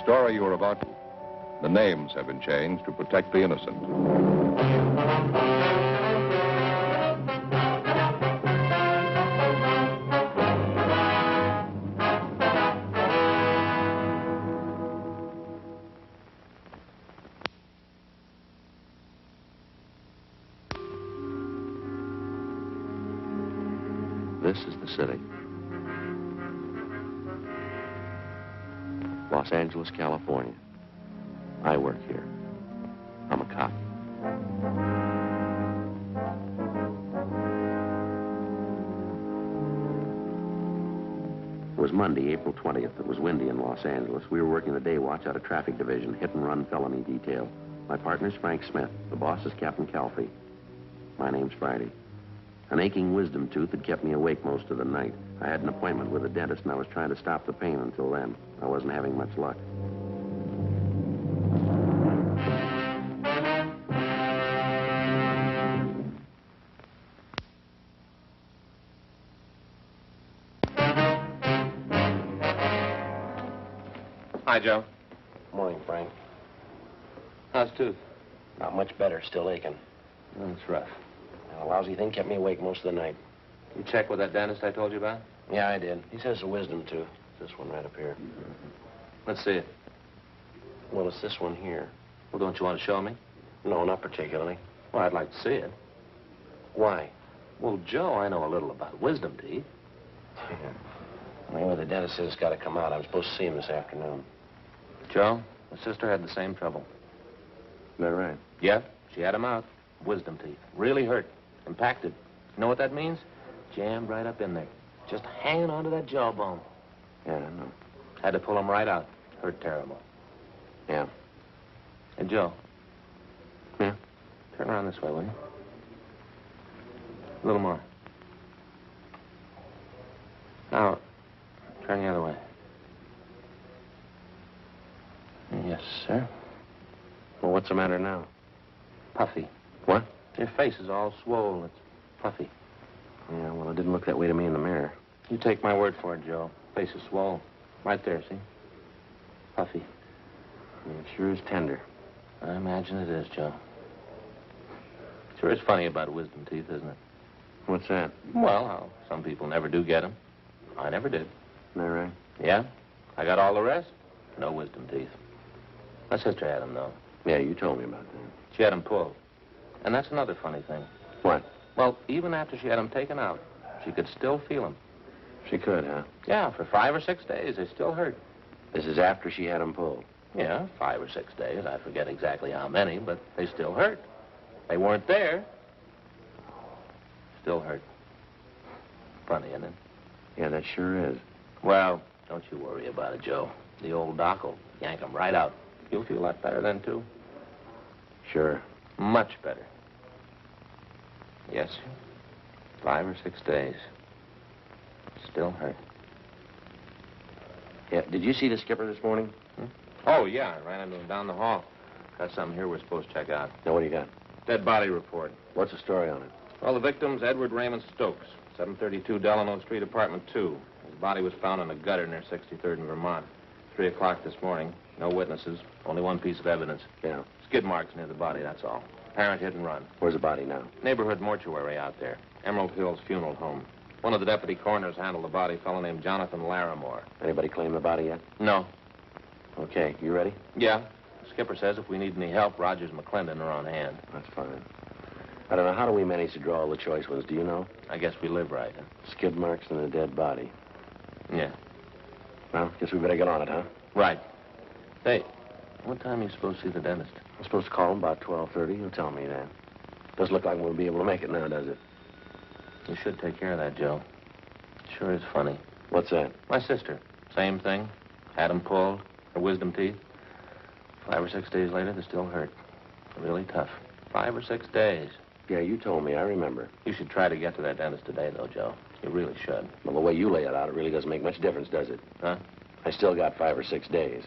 story you are about, the names have been changed to protect the innocent. This is the city. Los Angeles, California. I work here. I'm a cop. It was Monday, April 20th. It was windy in Los Angeles. We were working the day watch out of traffic division, hit and run felony detail. My partner's Frank Smith. The boss is Captain Calfee. My name's Friday. An aching wisdom tooth had kept me awake most of the night. I had an appointment with a dentist, and I was trying to stop the pain until then. I wasn't having much luck. Hi, Joe. Morning, Frank. How's tooth? Not much better, still aching. That's rough. A lousy thing kept me awake most of the night. You checked with that dentist I told you about? Yeah, I did. He says it's a wisdom tooth. This one right up here. Let's see it. Well, it's this one here. Well, don't you want to show me? No, not particularly. Well, I'd like to see it. Why? Well, Joe, I know a little about wisdom teeth. Anyway, the dentist says it's got to come out. I'm supposed to see him this afternoon. Joe, my sister had the same trouble. Is that right? Yeah, she had them out. Wisdom teeth. Really hurt. Impacted. You know what that means? Jammed right up in there. Just hanging onto that jawbone. Yeah, I know. Had to pull them right out. Hurt terrible. Yeah. Hey, Joe. Yeah? Turn around this way, will you? A little more. Now, turn the other way. Yes, sir. Well, what's the matter now? Puffy. What? Your face is all swollen. It's puffy. Yeah, well, it didn't look that way to me in the mirror. You take my word for it, Joe. Face is swollen. Right there, see? Puffy. Yeah, it sure is tender. I imagine it is, Joe. Sure is funny about wisdom teeth, isn't it? What's that? Well, how some people never do get them. I never did. Is that right? Yeah? I got all the rest. No wisdom teeth. My sister had them, though. Yeah, you told me about that. She had them pulled. And that's another funny thing. What? Well, even after she had them taken out, she could still feel them. She could, huh? Yeah, for 5 or 6 days. They still hurt. This is after she had them pulled. Yeah, 5 or 6 days. I forget exactly how many, but they still hurt. They weren't there. Still hurt. Funny, isn't it? Yeah, that sure is. Well, don't you worry about it, Joe. The old doc will yank them right out. You'll feel a lot better then, too. Sure. Much better. Yes, sir. 5 or 6 days. Still hurt. Yeah, did you see the skipper this morning? Oh, yeah, I ran into him down the hall. Got something here we're supposed to check out. Now, what do you got? Dead body report. What's the story on it? Well, the victim's Edward Raymond Stokes, 732 Delano Street, apartment 2. His body was found in a gutter near 63rd and Vermont. 3 o'clock this morning. No witnesses. Only one piece of evidence. Yeah. Skid marks near the body, that's all. Apparent hit and run. Where's the body now? Neighborhood mortuary out there. Emerald Hills Funeral Home. One of the deputy coroners handled the body, a fellow named Jonathan Larimore. Anybody claim the body yet? No. Okay, you ready? Yeah. The skipper says if we need any help, Rogers and McClendon are on hand. That's fine. I don't know, how do we manage to draw all the choice ones? Do you know? I guess we live right. Huh? Skid marks and a dead body. Yeah. Well, guess we better get on it, huh? Right. Hey, what time are you supposed to see the dentist? I'm supposed to call him about 12:30. He'll tell me then. Doesn't look like we'll be able to make it now, does it? You should take care of that, Joe. Sure is funny. What's that? My sister. Same thing. Had them pulled. Her wisdom teeth. 5 or 6 days later, they still hurt. Really tough. 5 or 6 days. Yeah, you told me. I remember. You should try to get to that dentist today, though, Joe. You really should. Well, the way you lay it out, it really doesn't make much difference, does it? Huh? I still got 5 or 6 days.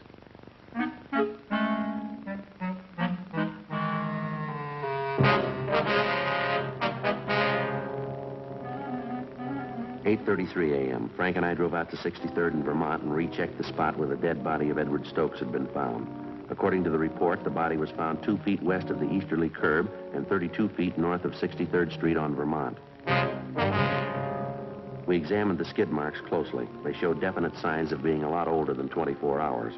8:33 a.m. Frank and I drove out to 63rd and Vermont and rechecked the spot where the dead body of Edward Stokes had been found. According to the report, the body was found 2 feet west of the easterly curb and 32 feet north of 63rd Street on Vermont. We examined the skid marks closely. They showed definite signs of being a lot older than 24 hours.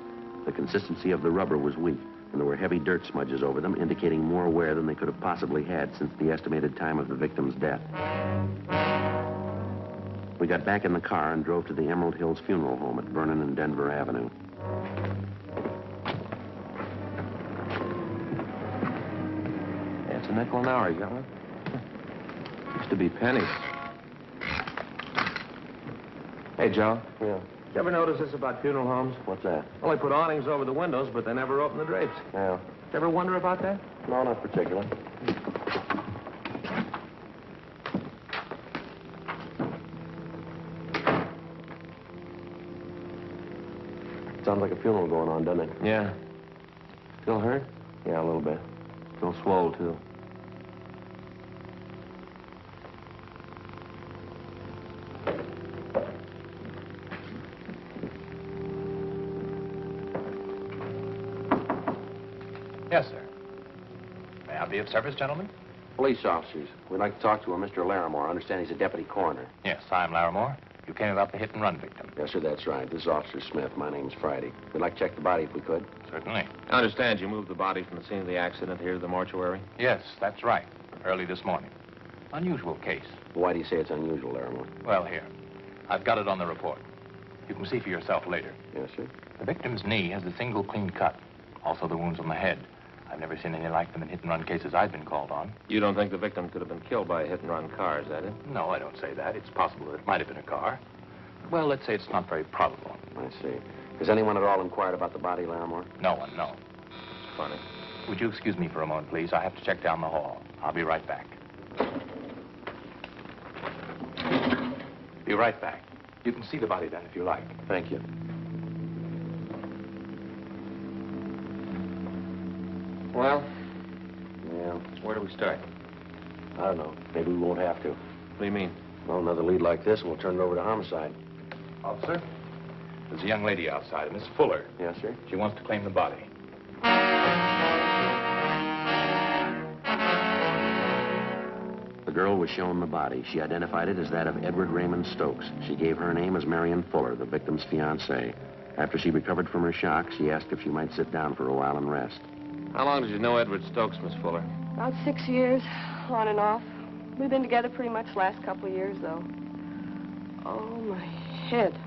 The consistency of the rubber was weak, and there were heavy dirt smudges over them, indicating more wear than they could have possibly had since the estimated time of the victim's death. We got back in the car and drove to the Emerald Hills Funeral Home at Vernon and Denver Avenue. Yeah, it's a nickel an hour. You got one? Used to be pennies. Hey, Joe. Yeah. You ever notice this about funeral homes? What's that? Well, they put awnings over the windows, but they never open the drapes. Yeah. You ever wonder about that? No, not particularly. Sounds like a funeral going on, doesn't it? Yeah. Still hurt? Yeah, a little bit. Still swole, too. Yes, sir. May I be of service, gentlemen? Police officers. We'd like to talk to a Mr. Larimore. I understand he's a deputy coroner. Yes, I'm Larimore. You came about the hit-and-run victim. Yes, sir, that's right. This is Officer Smith. My name's Friday. We'd like to check the body if we could. Certainly. I understand you moved the body from the scene of the accident here to the mortuary? Yes, that's right. Early this morning. Unusual case. Why do you say it's unusual, Larimore? Well, here. I've got it on the report. You can see for yourself later. Yes, sir. The victim's knee has a single clean cut. Also the wounds on the head. I've never seen any like them in hit-and-run cases I've been called on. You don't think the victim could have been killed by a hit-and-run car, is that it? No, I don't say that. It's possible that it might have been a car. Well, let's say it's not very probable. I see. Has anyone at all inquired about the body, Larimore? No one, no. It's funny. Would you excuse me for a moment, please? I have to check down the hall. I'll be right back. Be right back. You can see the body then if you like. Thank you. Well, Yeah, so where do we start? I don't know. Maybe we won't have to. What do you mean? Well, another lead like this, and we'll turn it over to homicide. Officer, there's a young lady outside, Miss Fuller. Yes, sir? She wants to claim the body. The girl was shown the body. She identified it as that of Edward Raymond Stokes. She gave her name as Marion Fuller, the victim's fiancée. After she recovered from her shock, she asked if she might sit down for a while and rest. How long did you know Edward Stokes, Miss Fuller? About 6 years, on and off. We've been together pretty much the last couple of years, though. Oh, my head.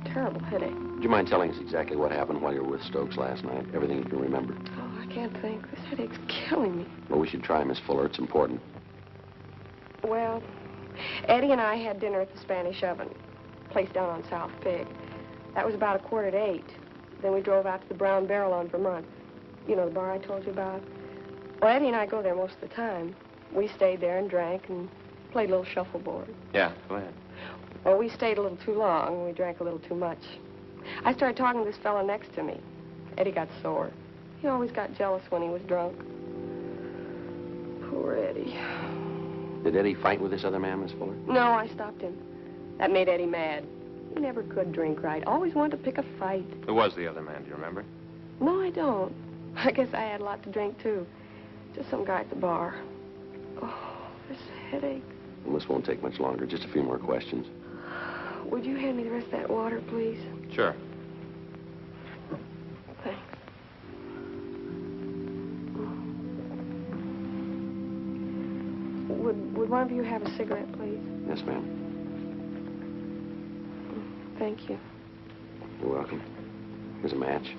Terrible headache. Would you mind telling us exactly what happened while you were with Stokes last night? Everything you can remember. Oh, I can't think. This headache's killing me. Well, we should try, Miss Fuller. It's important. Well, Eddie and I had dinner at the Spanish Oven, place down on South Pig. That was about 7:45. Then we drove out to the Brown Barrel on Vermont. You know, the bar I told you about? Well, Eddie and I go there most of the time. We stayed there and drank and played a little shuffleboard. Yeah, go ahead. Well, we stayed a little too long and we drank a little too much. I started talking to this fellow next to me. Eddie got sore. He always got jealous when he was drunk. Poor Eddie. Did Eddie fight with this other man, Miss Fuller? No, I stopped him. That made Eddie mad. He never could drink right. Always wanted to pick a fight. Who was the other man, do you remember? No, I don't. I guess I had a lot to drink, too. Just some guy at the bar. Oh, this headache. Well, this won't take much longer. Just a few more questions. Would you hand me the rest of that water, please? Sure. Thanks. Would one of you have a cigarette, please? Yes, ma'am. Thank you. You're welcome. Here's a match.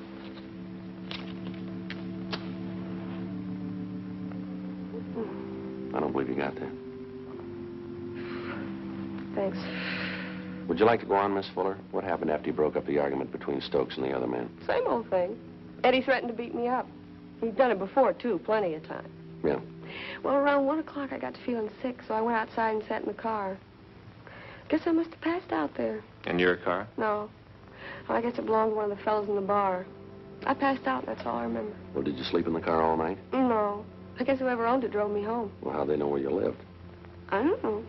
I don't believe you got that. Thanks. Would you like to go on, Miss Fuller? What happened after you broke up the argument between Stokes and the other man? Same old thing. Eddie threatened to beat me up. He'd done it before, too, plenty of time. Yeah. Well, around 1 o'clock, I got to feeling sick, so I went outside and sat in the car. Guess I must have passed out there. In your car? No. I guess it belonged to one of the fellows in the bar. I passed out, that's all I remember. Well, did you sleep in the car all night? No. I guess whoever owned it drove me home. Well, how'd they know where you lived? I don't know.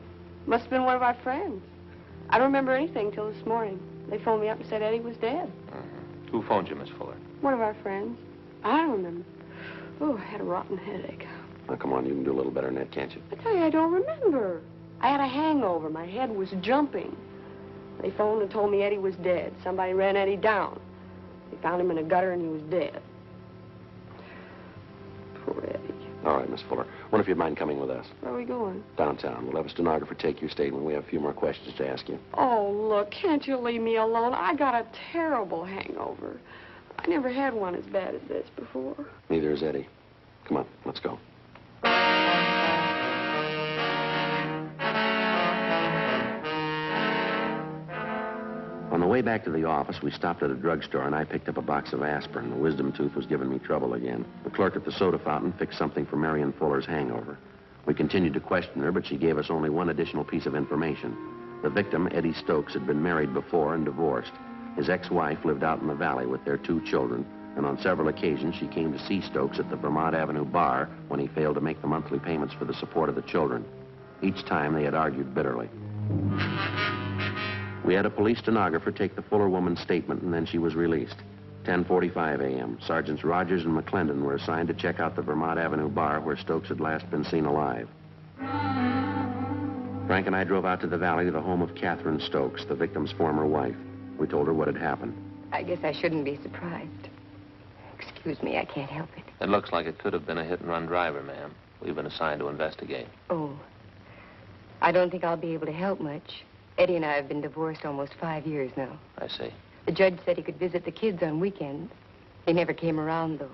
Must have been one of our friends. I don't remember anything till this morning. They phoned me up and said Eddie was dead. Who phoned you, Miss Fuller? One of our friends. I don't remember. Oh, I had a rotten headache. Now, come on, you can do a little better than that, can't you? I tell you, I don't remember. I had a hangover. My head was jumping. They phoned and told me Eddie was dead. Somebody ran Eddie down. They found him in a gutter and he was dead. Poor Eddie. All right, Miss Fuller. Wonder if you'd mind coming with us. Where are we going? Downtown. We'll have a stenographer take your statement. We have a few more questions to ask you. Oh, look, can't you leave me alone? I got a terrible hangover. I never had one as bad as this before. Neither has Eddie. Come on, let's go. On the way back to the office, we stopped at a drugstore, and I picked up a box of aspirin. The wisdom tooth was giving me trouble again. The clerk at the soda fountain fixed something for Marion Fuller's hangover. We continued to question her, but she gave us only one additional piece of information. The victim, Eddie Stokes, had been married before and divorced. His ex-wife lived out in the valley with their 2 children, and on several occasions she came to see Stokes at the Vermont Avenue bar when he failed to make the monthly payments for the support of the children. Each time they had argued bitterly. We had a police stenographer take the Fuller woman's statement, and then she was released. 10:45 a.m. Sergeants Rogers and McClendon were assigned to check out the Vermont Avenue bar where Stokes had last been seen alive. Frank and I drove out to the valley to the home of Catherine Stokes, the victim's former wife. We told her what had happened. I guess I shouldn't be surprised. Excuse me, I can't help it. It looks like it could have been a hit-and-run driver, ma'am. We've been assigned to investigate. Oh, I don't think I'll be able to help much. Eddie and I have been divorced almost 5 years now. I see. The judge said he could visit the kids on weekends. He never came around, though.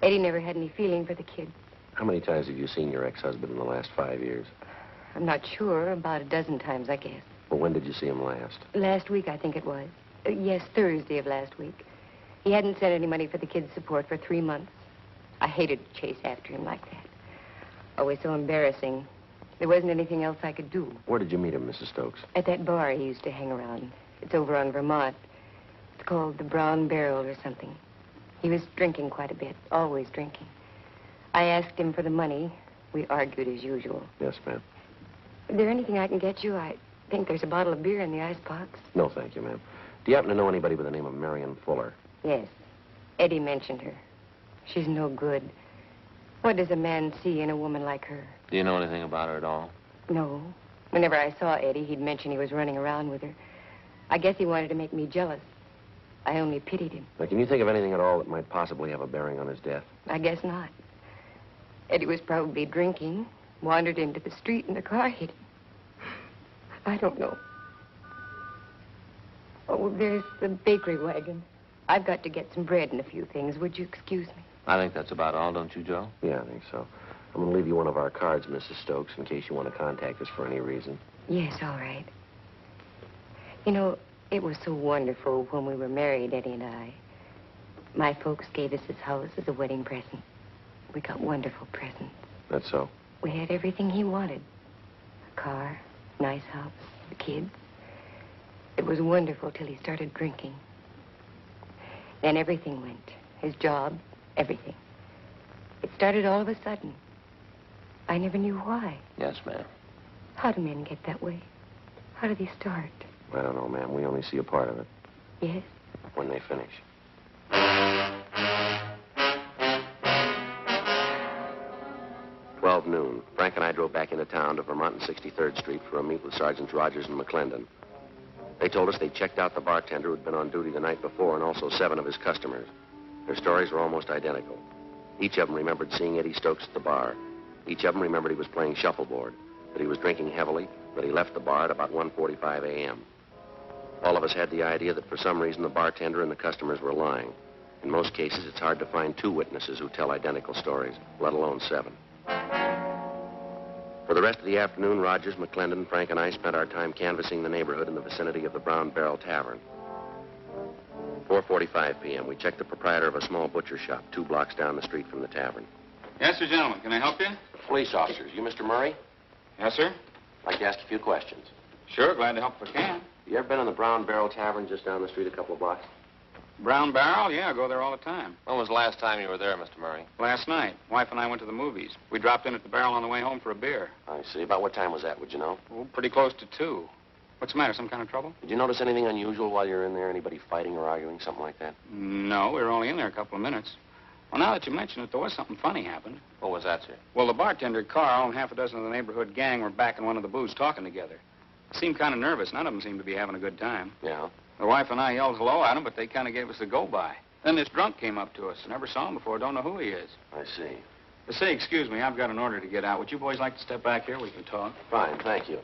Eddie never had any feeling for the kids. How many times have you seen your ex-husband in the last 5 years? I'm not sure. About a dozen times, I guess. Well, when did you see him last? Last week, I think it was. Yes, Thursday of last week. He hadn't sent any money for the kids' support for 3 months. I hated to chase after him like that. Always so embarrassing. There wasn't anything else I could do. Where did you meet him, Mrs. Stokes? At that bar he used to hang around. It's over on Vermont. It's called the Brown Barrel or something. He was drinking quite a bit, always drinking. I asked him for the money. We argued as usual. Yes, ma'am. Is there anything I can get you? I think there's a bottle of beer in the icebox. No, thank you, ma'am. Do you happen to know anybody by the name of Marion Fuller? Yes. Eddie mentioned her. She's no good. What does a man see in a woman like her? Do you know anything about her at all? No. Whenever I saw Eddie, he'd mention he was running around with her. I guess he wanted to make me jealous. I only pitied him. Now, can you think of anything at all that might possibly have a bearing on his death? I guess not. Eddie was probably drinking, wandered into the street, and the car hit him. I don't know. Oh, there's the bakery wagon. I've got to get some bread and a few things. Would you excuse me? I think that's about all, don't you, Joe? Yeah, I think so. I'm going to leave you one of our cards, Mrs. Stokes, in case you want to contact us for any reason. Yes, all right. You know, it was so wonderful when we were married, Eddie and I. My folks gave us this house as a wedding present. We got wonderful presents. That's so? We had everything he wanted. A car, nice house, the kids. It was wonderful till he started drinking. Then everything went. His job, everything. It started all of a sudden. I never knew why. Yes, ma'am. How do men get that way? How do they start? I don't know, ma'am. We only see a part of it. Yes? When they finish. 12 noon. Frank and I drove back into town to Vermont and 63rd Street for a meet with Sergeants Rogers and McClendon. They told us they'd checked out the bartender who'd been on duty the night before and also 7 of his customers. Their stories were almost identical. Each of them remembered seeing Eddie Stokes at the bar. Each of them remembered he was playing shuffleboard, that he was drinking heavily, that he left the bar at about 1:45 a.m. All of us had the idea that for some reason the bartender and the customers were lying. In most cases, it's hard to find 2 witnesses who tell identical stories, let alone 7. For the rest of the afternoon, Rogers, McClendon, Frank, and I spent our time canvassing the neighborhood in the vicinity of the Brown Barrel Tavern. 4:45 p.m., we checked the proprietor of a small butcher shop 2 blocks down the street from the tavern. Yes, sir, gentlemen. Can I help you? Police officers, you Mr. Murray? Yes, sir. I'd like to ask a few questions. Sure, glad to help if I can. You ever been in the Brown Barrel Tavern just down the street a couple of blocks? Brown Barrel? Yeah, I go there all the time. When was the last time you were there, Mr. Murray? Last night, wife and I went to the movies. We dropped in at the Barrel on the way home for a beer. I see. About what time was that, would you know? Oh, pretty close to 2. What's the matter? Some kind of trouble? Did you notice anything unusual while you were in there? Anybody fighting or arguing, something like that? No, we were only in there a couple of minutes. Well, now that you mention it, there was something funny happened. What was that, sir? Well, the bartender, Carl, and half a dozen of the neighborhood gang were back in one of the booths talking together. Seemed kind of nervous. None of them seemed to be having a good time. Yeah? The wife and I yelled hello at them, but they kind of gave us the go-by. Then this drunk came up to us. Never saw him before. Don't know who he is. I see. Say, excuse me, I've got an order to get out. Would you boys like to step back here? We can talk. Fine, thank you.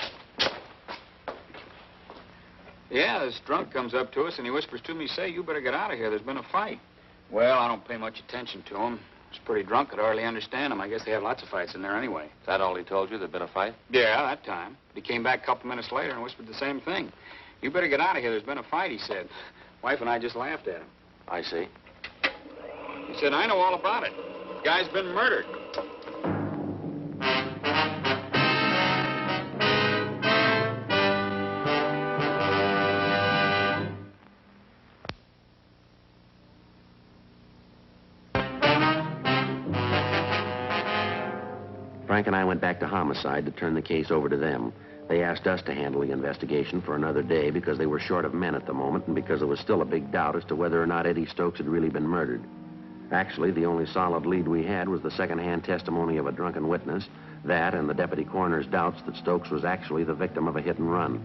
Yeah, this drunk comes up to us and he whispers to me, say, you better get out of here. There's been a fight. Well, I don't pay much attention to him. He's pretty drunk. Could hardly understand him. I guess they have lots of fights in there anyway. Is that all he told you? There'd been a fight? Yeah, that time. But he came back a couple minutes later and whispered the same thing. You better get out of here. There's been a fight, he said. Wife and I just laughed at him. I see. He said, I know all about it. The guy's been murdered. Frank and I went back to homicide to turn the case over to them. They asked us to handle the investigation for another day because they were short of men at the moment and because there was still a big doubt as to whether or not Eddie Stokes had really been murdered. Actually, the only solid lead we had was the second-hand testimony of a drunken witness, that and the deputy coroner's doubts that Stokes was actually the victim of a hit and run.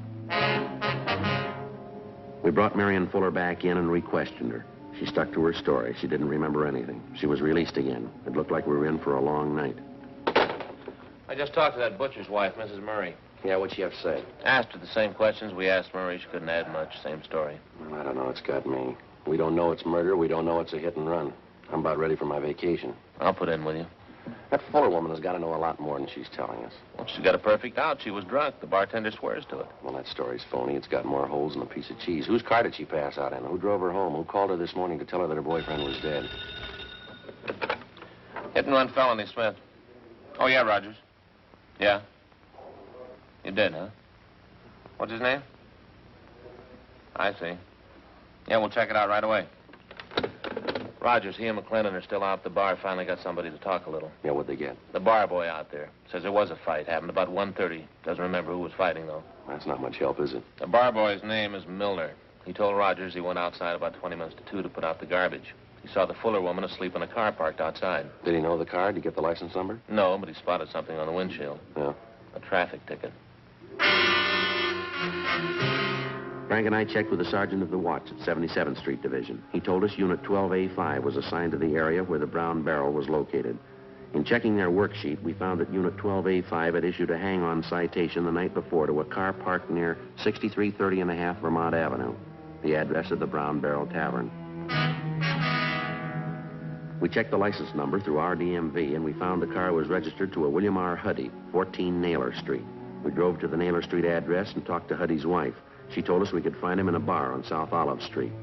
We brought Marion Fuller back in and re-questioned her. She stuck to her story. She didn't remember anything. She was released again. It looked like we were in for a long night. I just talked to that butcher's wife, Mrs. Murray. Yeah, what'd she have to say? Asked her the same questions we asked Murray. She couldn't add much. Same story. Well, I don't know. It's got me. We don't know it's murder. We don't know it's a hit and run. I'm about ready for my vacation. I'll put in with you. That Fuller woman has got to know a lot more than she's telling us. Well, she's got a perfect out. She was drunk. The bartender swears to it. Well, that story's phony. It's got more holes than a piece of cheese. Whose car did she pass out in? Who drove her home? Who called her this morning to tell her that her boyfriend was dead? Hit and run felony, Smith. Oh, yeah, Rogers. Yeah? You did, huh? What's his name? I see. Yeah, we'll check it out right away. Rogers, he and McLennan are still out at the bar. Finally got somebody to talk a little. Yeah, what'd they get? The bar boy out there. Says there was a fight. Happened about 1:30. Doesn't remember who was fighting, though. That's not much help, is it? The bar boy's name is Milner. He told Rogers he went outside about 20 minutes to 2 to put out the garbage. He saw the Fuller woman asleep in a car parked outside. Did he know the car? Did he get the license number? No, but he spotted something on the windshield. Yeah. A traffic ticket. Frank and I checked with the sergeant of the watch at 77th Street Division. He told us Unit 12A5 was assigned to the area where the Brown Barrel was located. In checking their worksheet, we found that Unit 12A5 had issued a hang-on citation the night before to a car parked near 6330.5 Vermont Avenue, the address of the Brown Barrel Tavern. We checked the license number through RDMV, and we found the car was registered to a William R. Huddy, 14 Naylor Street. We drove to the Naylor Street address and talked to Huddy's wife. She told us we could find him in a bar on South Olive Street.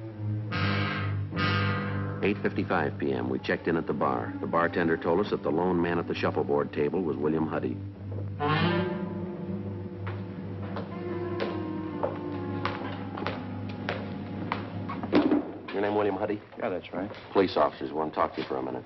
8:55 p.m., we checked in at the bar. The bartender told us that the lone man at the shuffleboard table was William Huddy. Your name William Huddy? Yeah, that's right. Police officers want to talk to you for a minute.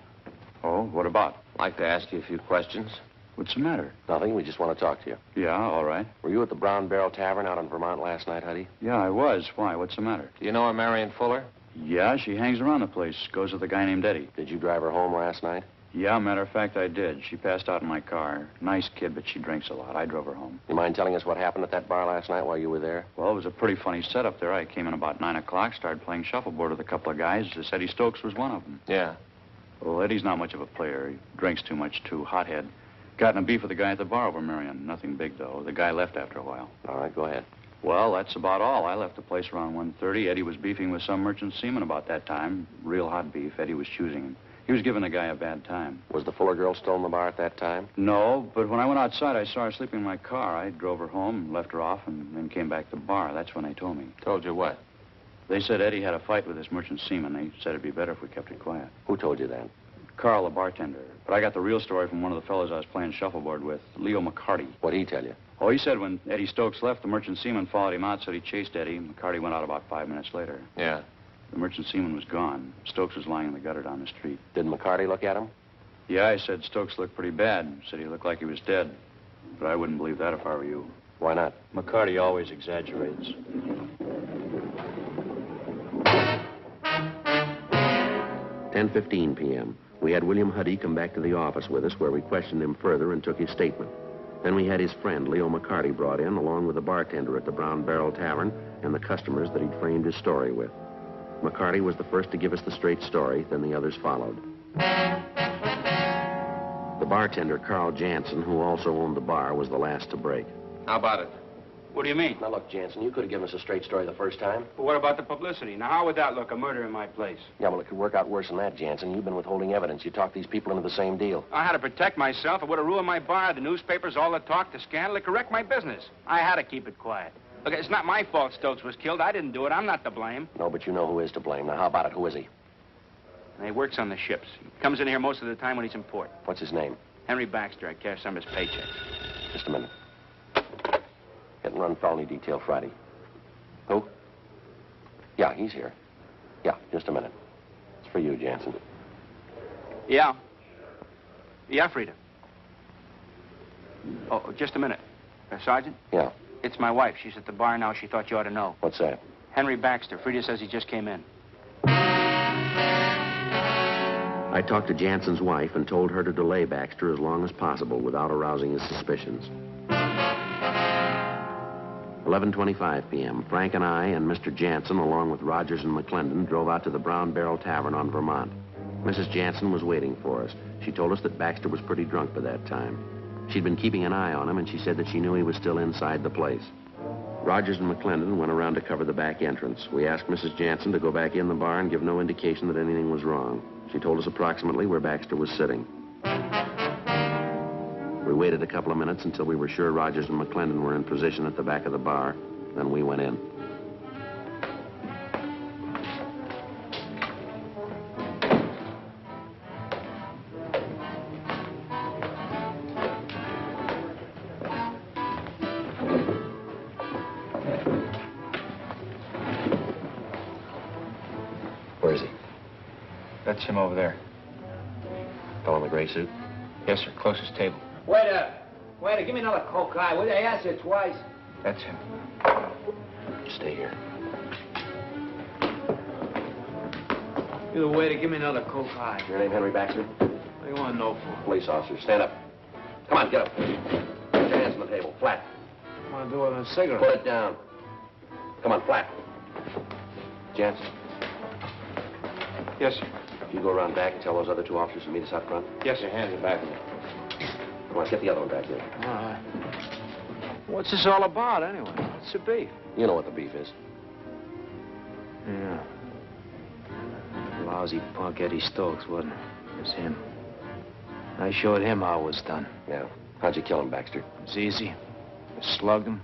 Oh, what about? I'd like to ask you a few questions. What's the matter? Nothing, we just want to talk to you. Yeah, all right. Were you at the Brown Barrel Tavern out in Vermont last night, Huddy? Yeah, I was. Why? What's the matter? Do you know a Marion Fuller? Yeah, she hangs around the place. Goes with a guy named Eddie. Did you drive her home last night? Yeah, matter of fact, I did. She passed out in my car. Nice kid, but she drinks a lot. I drove her home. You mind telling us what happened at that bar last night while you were there? Well, it was a pretty funny setup there. I came in about 9 o'clock, started playing shuffleboard with a couple of guys. Eddie Stokes was one of them. Yeah. Well, Eddie's not much of a player. He drinks too much, too. Hothead. Got in a beef with the guy at the bar over Marion. Nothing big, though. The guy left after a while. All right, go ahead. Well, that's about all. I left the place around 1:30. Eddie was beefing with some merchant seaman about that time. Real hot beef. Eddie was choosing him. He was giving the guy a bad time. Was the Fuller girl still in the bar at that time? No, but when I went outside, I saw her sleeping in my car. I drove her home, left her off, and then came back to the bar. That's when they told me. Told you what? They said Eddie had a fight with this merchant seaman. They said it'd be better if we kept it quiet. Who told you that? Carl, the bartender. But I got the real story from one of the fellows I was playing shuffleboard with, Leo McCarty. What'd he tell you? Oh, he said when Eddie Stokes left, the merchant seaman followed him out, said he chased Eddie. McCarty went out about 5 minutes later. Yeah. The merchant seaman was gone. Stokes was lying in the gutter down the street. Did McCarty look at him? Yeah, I said Stokes looked pretty bad. Said he looked like he was dead. But I wouldn't believe that if I were you. Why not? McCarty always exaggerates. 10:15 p.m. We had William Huddy come back to the office with us where we questioned him further and took his statement. Then we had his friend, Leo McCarty, brought in, along with the bartender at the Brown Barrel Tavern and the customers that he'd framed his story with. McCarty was the first to give us the straight story, then the others followed. The bartender, Carl Jansen, who also owned the bar, was the last to break. How about it? What do you mean? Now, look, Jansen, you could have given us a straight story the first time. But what about the publicity? Now, how would that look, a murder in my place? Yeah, well, it could work out worse than that, Jansen. You've been withholding evidence. You talked these people into the same deal. I had to protect myself. It would have ruined my bar, the newspapers, all the talk, the scandal. It could wreck my business. I had to keep it quiet. Look, it's not my fault Stokes was killed. I didn't do it. I'm not to blame. No, but you know who is to blame. Now, how about it? Who is he? And he works on the ships. He comes in here most of the time when he's in port. What's his name? Henry Baxter. I cash some of his paychecks. Just a minute. Hit and run felony detail Friday. Who? Yeah, he's here. Yeah, just a minute. It's for you, Jansen. Yeah. Yeah, Frida. Oh, just a minute. Sergeant? Yeah. It's my wife. She's at the bar now. She thought you ought to know. What's that? Henry Baxter. Frida says he just came in. I talked to Jansen's wife and told her to delay Baxter as long as possible without arousing his suspicions. 11:25 p.m. Frank and I and Mr. Jansen, along with Rogers and McClendon, drove out to the Brown Barrel Tavern on Vermont. Mrs. Jansen was waiting for us. She told us that Baxter was pretty drunk by that time. She'd been keeping an eye on him, and she said that she knew he was still inside the place. Rogers and McClendon went around to cover the back entrance. We asked Mrs. Jansen to go back in the bar and give no indication that anything was wrong. She told us approximately where Baxter was sitting. We waited a couple of minutes until we were sure Rogers and McClendon were in position at the back of the bar. Then we went in. Where is he? That's him over there. Fellow in the gray suit? Yes, sir. Closest table. Waiter! Waiter, give me another Coke High. Would I ask you twice? That's him. Stay here. You're the waiter, give me another Coke High. Your name Henry Baxter? What do you want to know for? Police officer. Stand up. Come on, get up. Put your hands on the table. Flat. What want to do with a cigarette? Put it down. Come on, flat. Jansen, Yes, sir. you go around back and tell those other two officers to meet us out front. Yes, sir. Hands are back. Come on, get the other one back there. All right. What's this all about, anyway? What's the beef? You know what the beef is. Yeah. Lousy punk Eddie Stokes, wasn't it? It was him. I showed him how it was done. Yeah. How'd you kill him, Baxter? It was easy. I slugged him,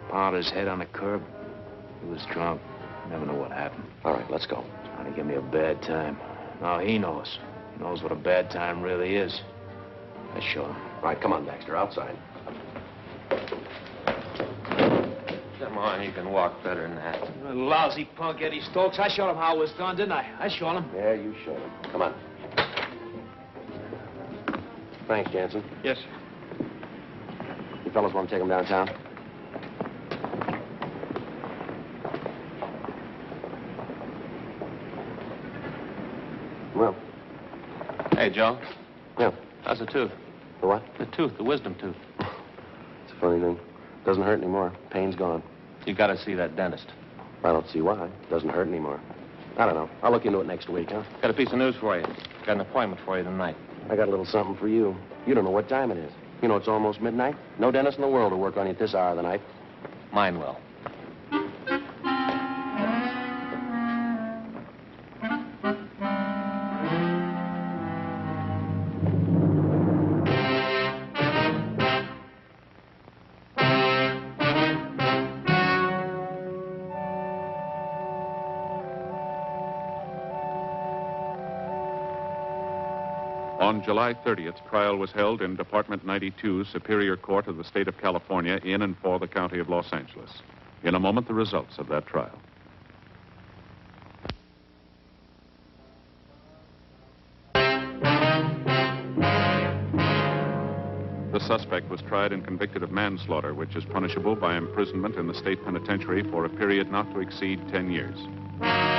pounded his head on the curb. He was drunk. Never know what happened. All right, let's go. Trying to give me a bad time. Now he knows. He knows what a bad time really is. I showed him. All right, come on, Baxter, outside. Come on, you can walk better than that. Lousy punk Eddie Stokes. I showed him how it was done, didn't I? I showed him. Yeah, you showed him. Come on. Thanks, Jansen. Yes, sir. You fellas want to take him downtown? Well, Hey, Joe. yeah. How's the tooth? The what? The tooth, the wisdom tooth. It's a funny thing. Doesn't hurt anymore. Pain's gone. You got to see that dentist. I don't see why. Doesn't hurt anymore. I don't know. I'll look into it next week, huh? Got a piece of news for you. Got an appointment for you tonight. I got a little something for you. You don't know what time it is. You know it's almost midnight. No dentist in the world will work on you at this hour of the night. Mine will. On July 30th, trial was held in Department 92, Superior Court of the State of California, in and for the County of Los Angeles. In a moment, the results of that trial. The suspect was tried and convicted of manslaughter, which is punishable by imprisonment in the state penitentiary for a period not to exceed 10 years.